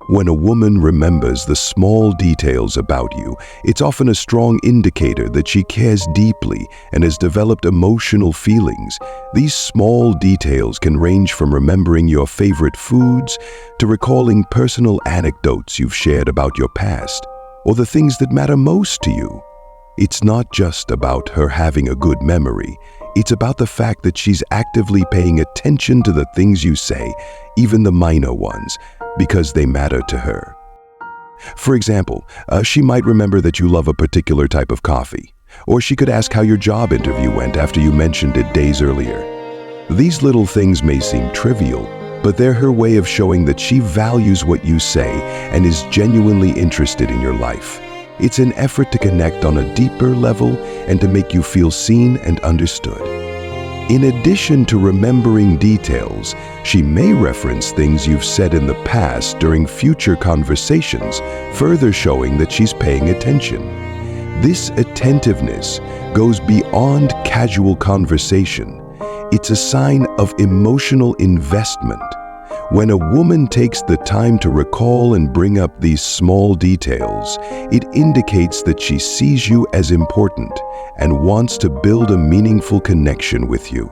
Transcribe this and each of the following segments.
When a woman remembers the small details about you, it's often a strong indicator that she cares deeply and has developed emotional feelings. These small details can range from remembering your favorite foods to recalling personal anecdotes you've shared about your past, or the things that matter most to you. It's not just about her having a good memory. It's about the fact that she's actively paying attention to the things you say, even the minor ones, because they matter to her. For example, she might remember that you love a particular type of coffee, or she could ask how your job interview went after you mentioned it days earlier. These little things may seem trivial, but they're her way of showing that she values what you say and is genuinely interested in your life. It's an effort to connect on a deeper level and to make you feel seen and understood. In addition to remembering details, she may reference things you've said in the past during future conversations, further showing that she's paying attention. This attentiveness goes beyond casual conversation. It's a sign of emotional investment. When a woman takes the time to recall and bring up these small details, it indicates that she sees you as important and wants to build a meaningful connection with you.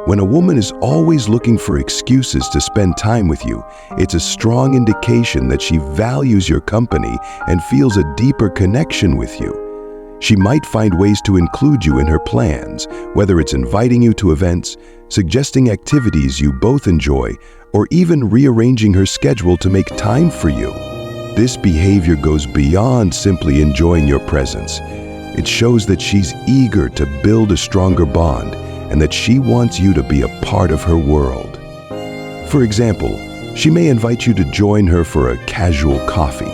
When a woman is always looking for excuses to spend time with you, it's a strong indication that she values your company and feels a deeper connection with you. She might find ways to include you in her plans, whether it's inviting you to events, suggesting activities you both enjoy, or even rearranging her schedule to make time for you. This behavior goes beyond simply enjoying your presence. It shows that she's eager to build a stronger bond and that she wants you to be a part of her world. For example, she may invite you to join her for a casual coffee,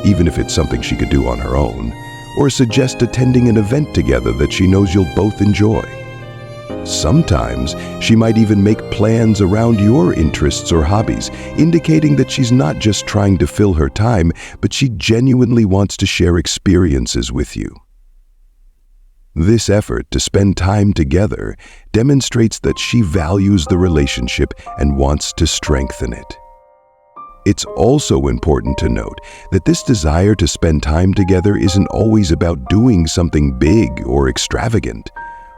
even if it's something she could do on her own, or suggest attending an event together that she knows you'll both enjoy. Sometimes she might even make plans around your interests or hobbies, indicating that she's not just trying to fill her time, but she genuinely wants to share experiences with you. This effort to spend time together demonstrates that she values the relationship and wants to strengthen it. It's also important to note that this desire to spend time together isn't always about doing something big or extravagant.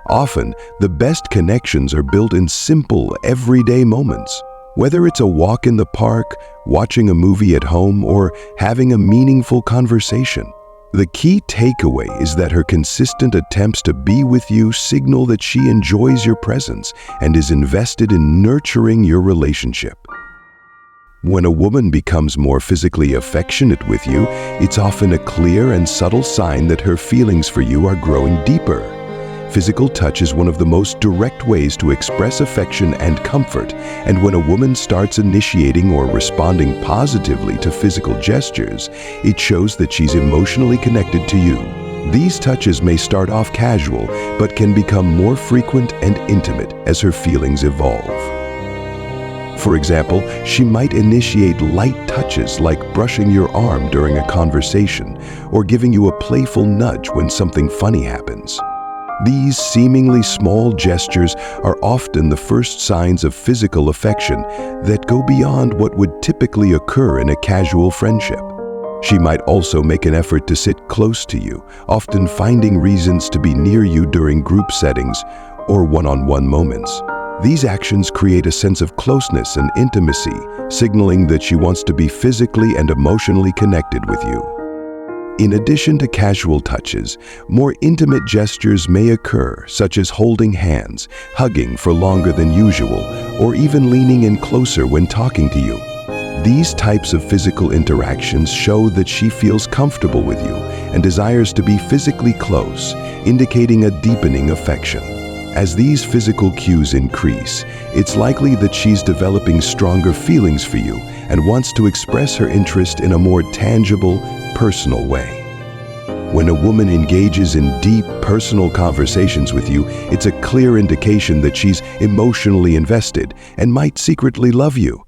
Often, the best connections are built in simple, everyday moments. Whether it's a walk in the park, watching a movie at home, or having a meaningful conversation. The key takeaway is that her consistent attempts to be with you signal that she enjoys your presence and is invested in nurturing your relationship. When a woman becomes more physically affectionate with you, it's often a clear and subtle sign that her feelings for you are growing deeper. Physical touch is one of the most direct ways to express affection and comfort, and when a woman starts initiating or responding positively to physical gestures, it shows that she's emotionally connected to you. These touches may start off casual, but can become more frequent and intimate as her feelings evolve. For example, she might initiate light touches like brushing your arm during a conversation or giving you a playful nudge when something funny happens. These seemingly small gestures are often the first signs of physical affection that go beyond what would typically occur in a casual friendship. She might also make an effort to sit close to you, often finding reasons to be near you during group settings or one-on-one moments. These actions create a sense of closeness and intimacy, signaling that she wants to be physically and emotionally connected with you. In addition to casual touches, more intimate gestures may occur, such as holding hands, hugging for longer than usual, or even leaning in closer when talking to you. These types of physical interactions show that she feels comfortable with you and desires to be physically close, indicating a deepening affection. As these physical cues increase, it's likely that she's developing stronger feelings for you and wants to express her interest in a more tangible, personal way. When a woman engages in deep, personal conversations with you, it's a clear indication that she's emotionally invested and might secretly love you.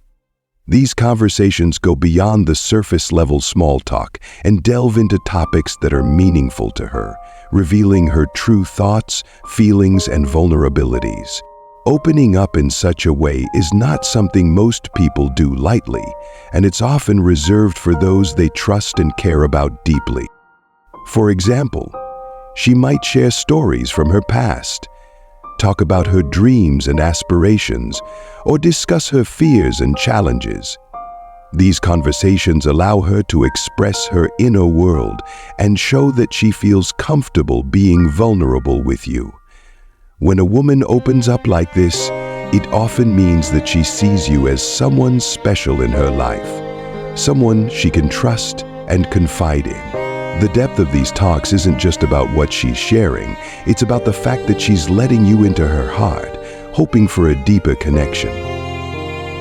These conversations go beyond the surface-level small talk and delve into topics that are meaningful to her, revealing her true thoughts, feelings, and vulnerabilities. Opening up in such a way is not something most people do lightly, and it's often reserved for those they trust and care about deeply. For example, she might share stories from her past, talk about her dreams and aspirations, or discuss her fears and challenges. These conversations allow her to express her inner world and show that she feels comfortable being vulnerable with you. When a woman opens up like this, it often means that she sees you as someone special in her life, someone she can trust and confide in. The depth of these talks isn't just about what she's sharing, it's about the fact that she's letting you into her heart, hoping for a deeper connection.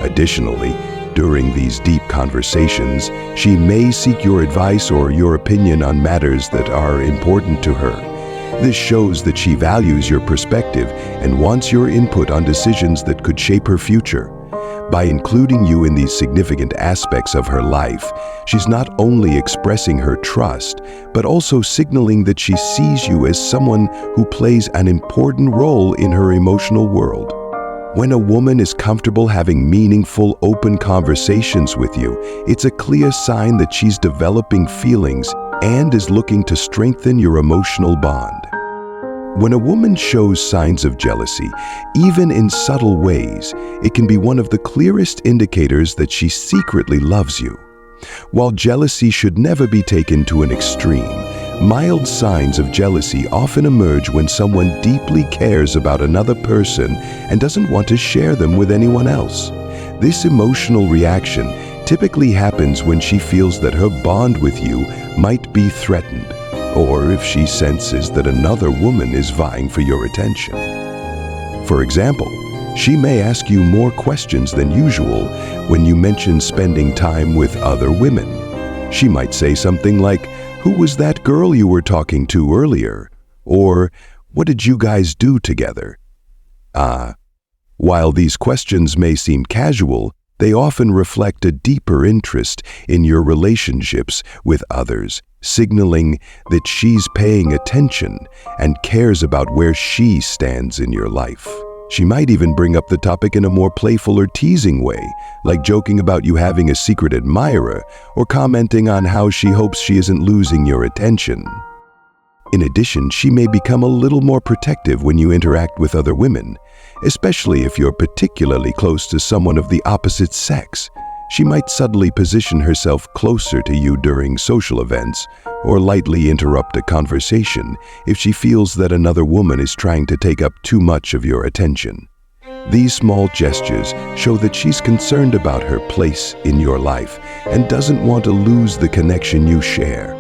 Additionally, during these deep conversations, she may seek your advice or your opinion on matters that are important to her. This shows that she values your perspective and wants your input on decisions that could shape her future. By including you in these significant aspects of her life, she's not only expressing her trust, but also signaling that she sees you as someone who plays an important role in her emotional world. When a woman is comfortable having meaningful, open conversations with you, it's a clear sign that she's developing feelings and is looking to strengthen your emotional bond. When a woman shows signs of jealousy, even in subtle ways, it can be one of the clearest indicators that she secretly loves you. While jealousy should never be taken to an extreme, mild signs of jealousy often emerge when someone deeply cares about another person and doesn't want to share them with anyone else. This emotional reaction typically happens when she feels that her bond with you might be threatened, or if she senses that another woman is vying for your attention. For example, she may ask you more questions than usual when you mention spending time with other women. She might say something like, "Who was that girl you were talking to earlier?" Or, "What did you guys do together?" While these questions may seem casual, they often reflect a deeper interest in your relationships with others, signaling that she's paying attention and cares about where she stands in your life. She might even bring up the topic in a more playful or teasing way, like joking about you having a secret admirer or commenting on how she hopes she isn't losing your attention. In addition, she may become a little more protective when you interact with other women, especially if you're particularly close to someone of the opposite sex. She might subtly position herself closer to you during social events or lightly interrupt a conversation if she feels that another woman is trying to take up too much of your attention. These small gestures show that she's concerned about her place in your life and doesn't want to lose the connection you share.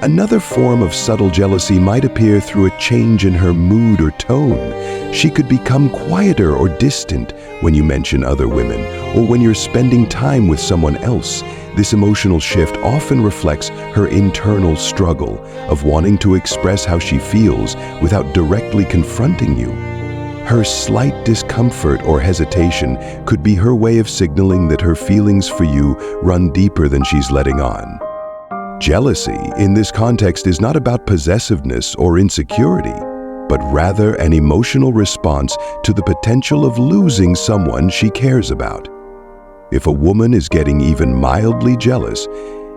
Another form of subtle jealousy might appear through a change in her mood or tone. She could become quieter or distant when you mention other women, or when you're spending time with someone else. This emotional shift often reflects her internal struggle of wanting to express how she feels without directly confronting you. Her slight discomfort or hesitation could be her way of signaling that her feelings for you run deeper than she's letting on. Jealousy, in this context, is not about possessiveness or insecurity, but rather an emotional response to the potential of losing someone she cares about. If a woman is getting even mildly jealous,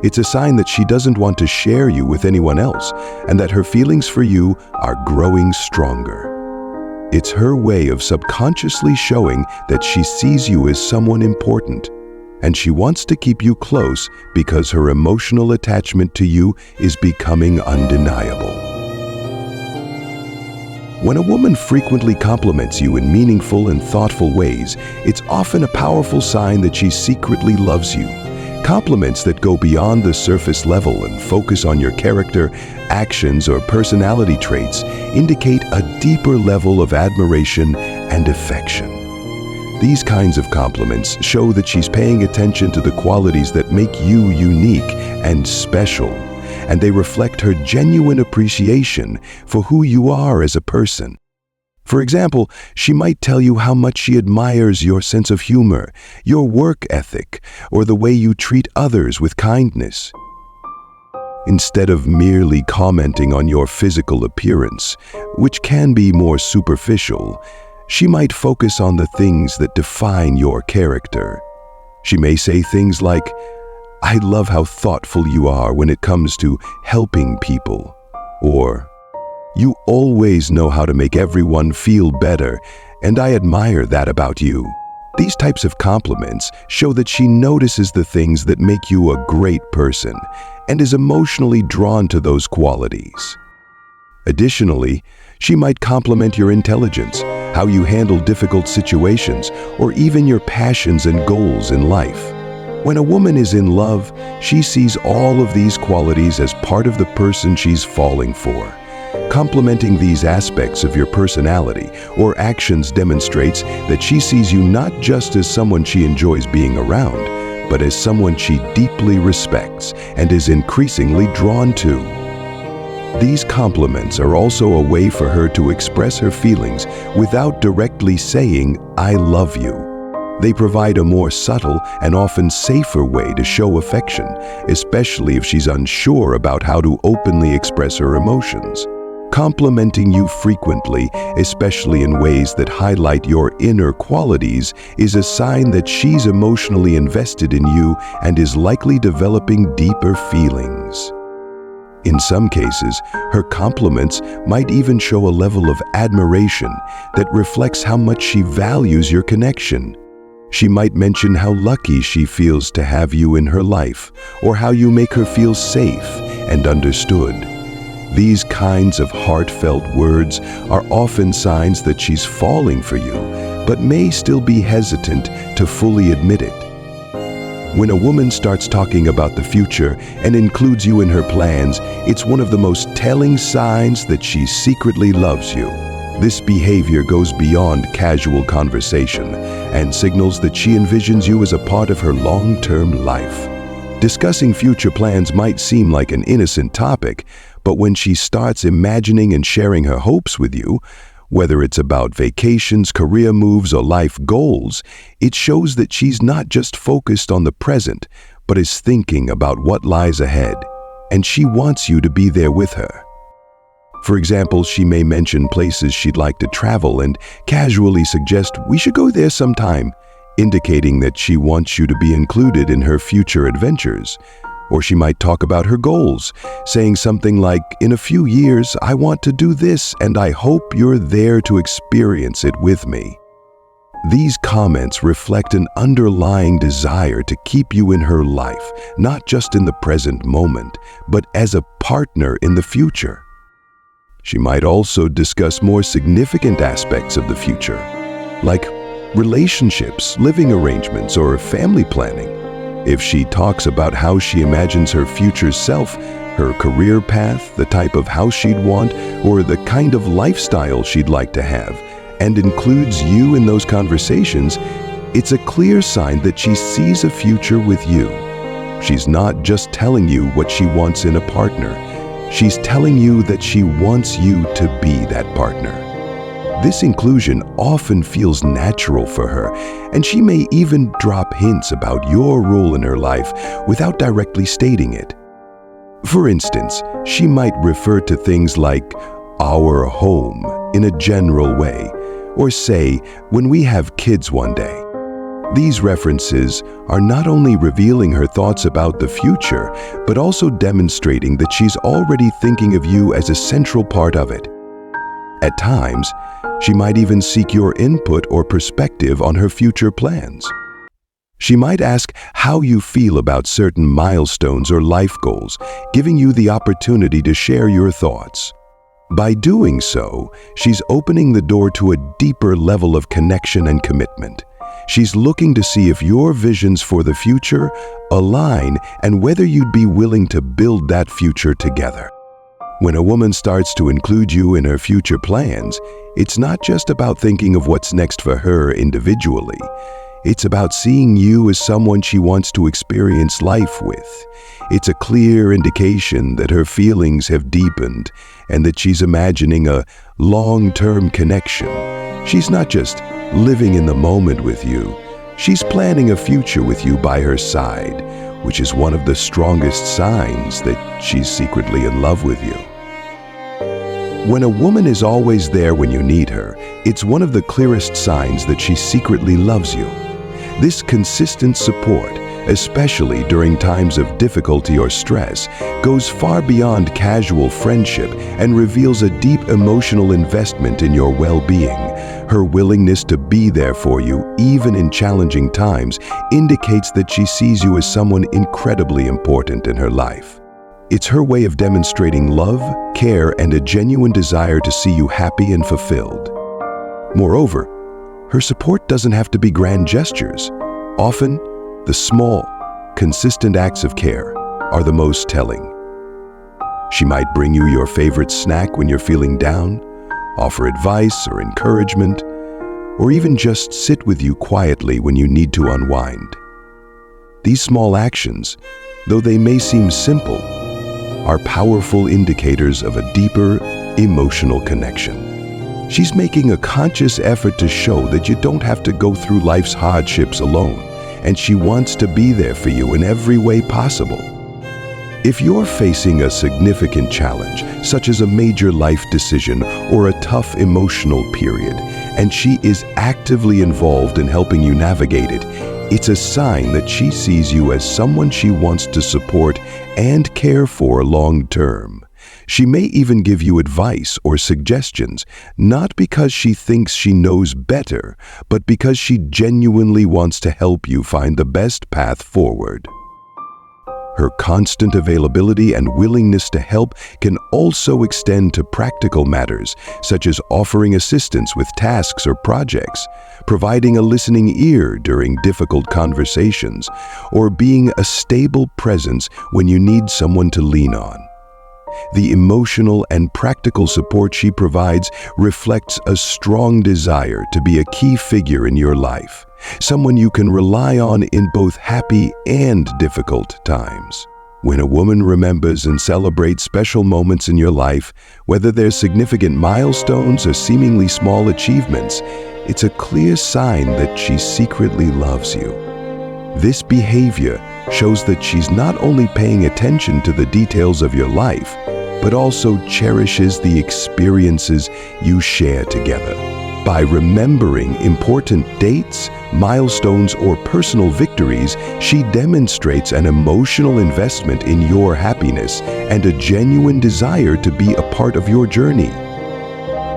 it's a sign that she doesn't want to share you with anyone else and that her feelings for you are growing stronger. It's her way of subconsciously showing that she sees you as someone important, and she wants to keep you close because her emotional attachment to you is becoming undeniable. When a woman frequently compliments you in meaningful and thoughtful ways, it's often a powerful sign that she secretly loves you. Compliments that go beyond the surface level and focus on your character, actions, or personality traits indicate a deeper level of admiration and affection. These kinds of compliments show that she's paying attention to the qualities that make you unique and special, and they reflect her genuine appreciation for who you are as a person. For example, she might tell you how much she admires your sense of humor, your work ethic, or the way you treat others with kindness. Instead of merely commenting on your physical appearance, which can be more superficial, She might focus on the things that define your character. She may say things like, "I love how thoughtful you are when it comes to helping people," or "You always know how to make everyone feel better, and I admire that about you." These types of compliments show that she notices the things that make you a great person and is emotionally drawn to those qualities. Additionally, she might compliment your intelligence, how you handle difficult situations, or even your passions and goals in life. When a woman is in love, she sees all of these qualities as part of the person she's falling for. Complimenting these aspects of your personality or actions demonstrates that she sees you not just as someone she enjoys being around, but as someone she deeply respects and is increasingly drawn to. These compliments are also a way for her to express her feelings without directly saying, "I love you." They provide a more subtle and often safer way to show affection, especially if she's unsure about how to openly express her emotions. Complimenting you frequently, especially in ways that highlight your inner qualities, is a sign that she's emotionally invested in you and is likely developing deeper feelings. In some cases, her compliments might even show a level of admiration that reflects how much she values your connection. She might mention how lucky she feels to have you in her life, or how you make her feel safe and understood. These kinds of heartfelt words are often signs that she's falling for you, but may still be hesitant to fully admit it. When a woman starts talking about the future and includes you in her plans, it's one of the most telling signs that she secretly loves you. This behavior goes beyond casual conversation and signals that she envisions you as a part of her long-term life. Discussing future plans might seem like an innocent topic, but when she starts imagining and sharing her hopes with you, whether it's about vacations, career moves, or life goals, it shows that she's not just focused on the present, but is thinking about what lies ahead, and she wants you to be there with her. For example, she may mention places she'd like to travel and casually suggest we should go there sometime, indicating that she wants you to be included in her future adventures. Or she might talk about her goals, saying something like, "In a few years, I want to do this, and I hope you're there to experience it with me." These comments reflect an underlying desire to keep you in her life, not just in the present moment, but as a partner in the future. She might also discuss more significant aspects of the future, like relationships, living arrangements, or family planning. If she talks about how she imagines her future self, her career path, the type of house she'd want, or the kind of lifestyle she'd like to have, and includes you in those conversations, it's a clear sign that she sees a future with you. She's not just telling you what she wants in a partner. She's telling you that she wants you to be that partner. This inclusion often feels natural for her, and she may even drop hints about your role in her life without directly stating it. For instance, she might refer to things like "our home" in a general way, or say, "when we have kids one day." These references are not only revealing her thoughts about the future, but also demonstrating that she's already thinking of you as a central part of it. At times, she might even seek your input or perspective on her future plans. She might ask how you feel about certain milestones or life goals, giving you the opportunity to share your thoughts. By doing so, she's opening the door to a deeper level of connection and commitment. She's looking to see if your visions for the future align and whether you'd be willing to build that future together. When a woman starts to include you in her future plans, it's not just about thinking of what's next for her individually. It's about seeing you as someone she wants to experience life with. It's a clear indication that her feelings have deepened and that she's imagining a long-term connection. She's not just living in the moment with you. She's planning a future with you by her side, which is one of the strongest signs that she's secretly in love with you. When a woman is always there when you need her, it's one of the clearest signs that she secretly loves you. This consistent support, especially during times of difficulty or stress, goes far beyond casual friendship and reveals a deep emotional investment in your well-being. Her willingness to be there for you, even in challenging times, indicates that she sees you as someone incredibly important in her life. It's her way of demonstrating love, care, and a genuine desire to see you happy and fulfilled. Moreover, her support doesn't have to be grand gestures. Often, the small, consistent acts of care are the most telling. She might bring you your favorite snack when you're feeling down, offer advice or encouragement, or even just sit with you quietly when you need to unwind. These small actions, though they may seem simple, are powerful indicators of a deeper emotional connection. She's making a conscious effort to show that you don't have to go through life's hardships alone, and she wants to be there for you in every way possible. If you're facing a significant challenge, such as a major life decision or a tough emotional period, and she is actively involved in helping you navigate it, it's a sign that she sees you as someone she wants to support and care for long term. She may even give you advice or suggestions, not because she thinks she knows better, but because she genuinely wants to help you find the best path forward. Her constant availability and willingness to help can also extend to practical matters, such as offering assistance with tasks or projects, providing a listening ear during difficult conversations, or being a stable presence when you need someone to lean on. The emotional and practical support she provides reflects a strong desire to be a key figure in your life, someone you can rely on in both happy and difficult times. When a woman remembers and celebrates special moments in your life, whether they're significant milestones or seemingly small achievements, it's a clear sign that she secretly loves you. This behavior shows that she's not only paying attention to the details of your life, but also cherishes the experiences you share together. By remembering important dates, milestones, or personal victories, she demonstrates an emotional investment in your happiness and a genuine desire to be a part of your journey.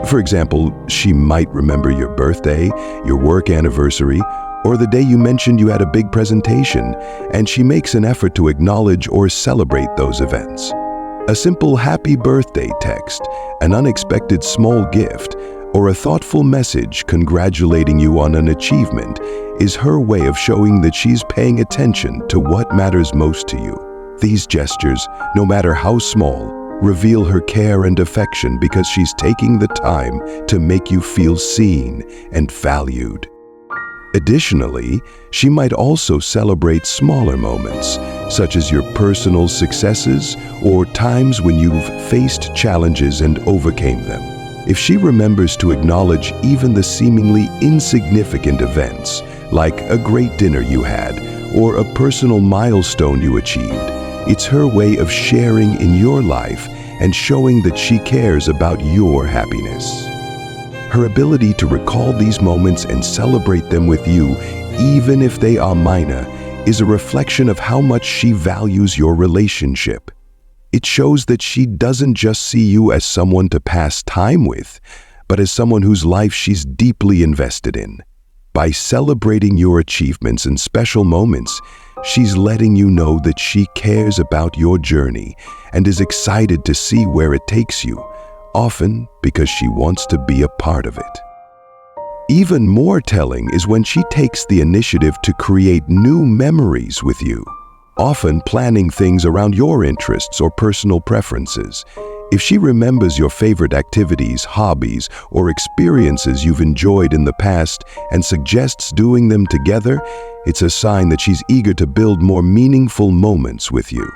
For example, she might remember your birthday, your work anniversary, or the day you mentioned you had a big presentation, and she makes an effort to acknowledge or celebrate those events. A simple happy birthday text, an unexpected small gift, or a thoughtful message congratulating you on an achievement is her way of showing that she's paying attention to what matters most to you. These gestures, no matter how small, reveal her care and affection because she's taking the time to make you feel seen and valued. Additionally, she might also celebrate smaller moments, such as your personal successes or times when you've faced challenges and overcame them. If she remembers to acknowledge even the seemingly insignificant events, like a great dinner you had or a personal milestone you achieved, it's her way of sharing in your life and showing that she cares about your happiness. Her ability to recall these moments and celebrate them with you, even if they are minor, is a reflection of how much she values your relationship. It shows that she doesn't just see you as someone to pass time with, but as someone whose life she's deeply invested in. By celebrating your achievements and special moments, she's letting you know that she cares about your journey and is excited to see where it takes you, often because she wants to be a part of it. Even more telling is when she takes the initiative to create new memories with you, often planning things around your interests or personal preferences. If she remembers your favorite activities, hobbies, or experiences you've enjoyed in the past and suggests doing them together, it's a sign that she's eager to build more meaningful moments with you.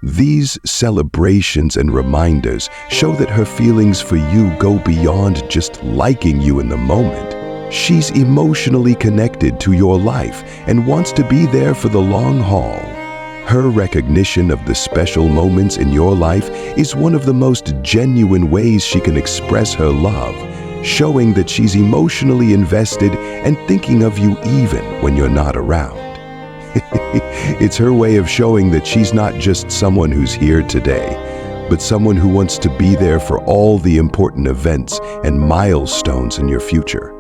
These celebrations and reminders show that her feelings for you go beyond just liking you in the moment. She's emotionally connected to your life and wants to be there for the long haul. Her recognition of the special moments in your life is one of the most genuine ways she can express her love, showing that she's emotionally invested and thinking of you even when you're not around. It's her way of showing that she's not just someone who's here today, but someone who wants to be there for all the important events and milestones in your future.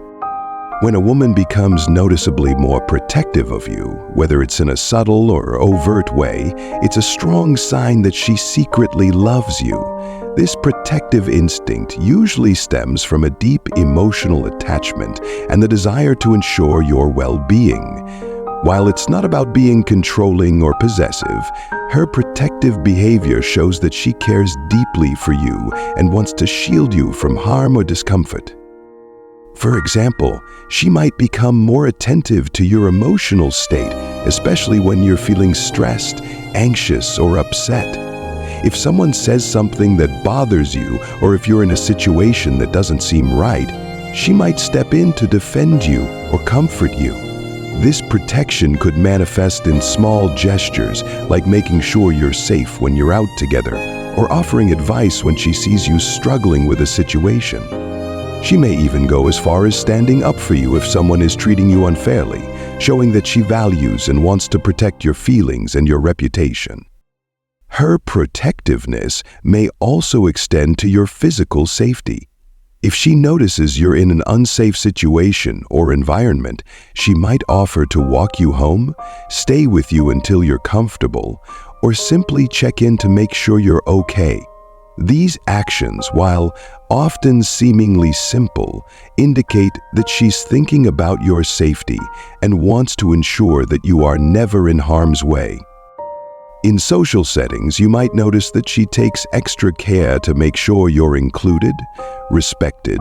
When a woman becomes noticeably more protective of you, whether it's in a subtle or overt way, it's a strong sign that she secretly loves you. This protective instinct usually stems from a deep emotional attachment and the desire to ensure your well-being. While it's not about being controlling or possessive, her protective behavior shows that she cares deeply for you and wants to shield you from harm or discomfort. For example, she might become more attentive to your emotional state, especially when you're feeling stressed, anxious, or upset. If someone says something that bothers you, or if you're in a situation that doesn't seem right, she might step in to defend you or comfort you. This protection could manifest in small gestures, like making sure you're safe when you're out together, or offering advice when she sees you struggling with a situation. She may even go as far as standing up for you if someone is treating you unfairly, showing that she values and wants to protect your feelings and your reputation. Her protectiveness may also extend to your physical safety. If she notices you're in an unsafe situation or environment, she might offer to walk you home, stay with you until you're comfortable, or simply check in to make sure you're okay. These actions, while often seemingly simple, indicate that she's thinking about your safety and wants to ensure that you are never in harm's way. In social settings, you might notice that she takes extra care to make sure you're included, respected,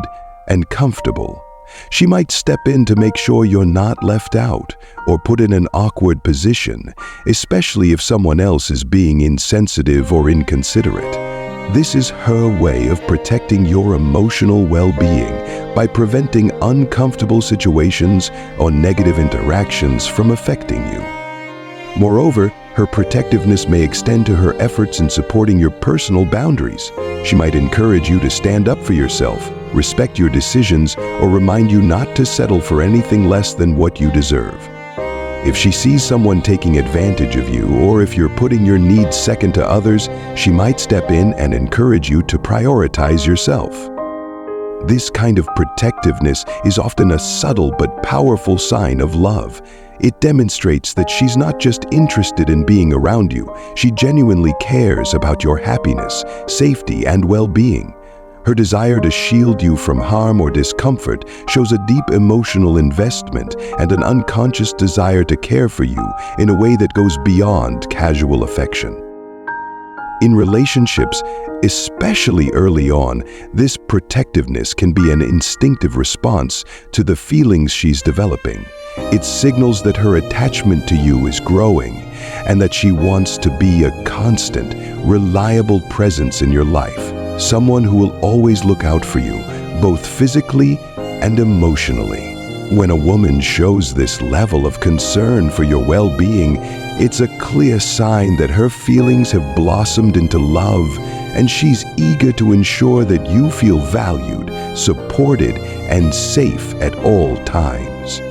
and comfortable. She might step in to make sure you're not left out or put in an awkward position, especially if someone else is being insensitive or inconsiderate. This is her way of protecting your emotional well-being by preventing uncomfortable situations or negative interactions from affecting you. Moreover, her protectiveness may extend to her efforts in supporting your personal boundaries. She might encourage you to stand up for yourself, respect your decisions, or remind you not to settle for anything less than what you deserve. If she sees someone taking advantage of you, or if you're putting your needs second to others, she might step in and encourage you to prioritize yourself. This kind of protectiveness is often a subtle but powerful sign of love. It demonstrates that she's not just interested in being around you, she genuinely cares about your happiness, safety, and well-being. Her desire to shield you from harm or discomfort shows a deep emotional investment and an unconscious desire to care for you in a way that goes beyond casual affection. In relationships, especially early on, this protectiveness can be an instinctive response to the feelings she's developing. It signals that her attachment to you is growing and that she wants to be a constant, reliable presence in your life, someone who will always look out for you, both physically and emotionally. When a woman shows this level of concern for your well-being, it's a clear sign that her feelings have blossomed into love, and she's eager to ensure that you feel valued, supported, and safe at all times.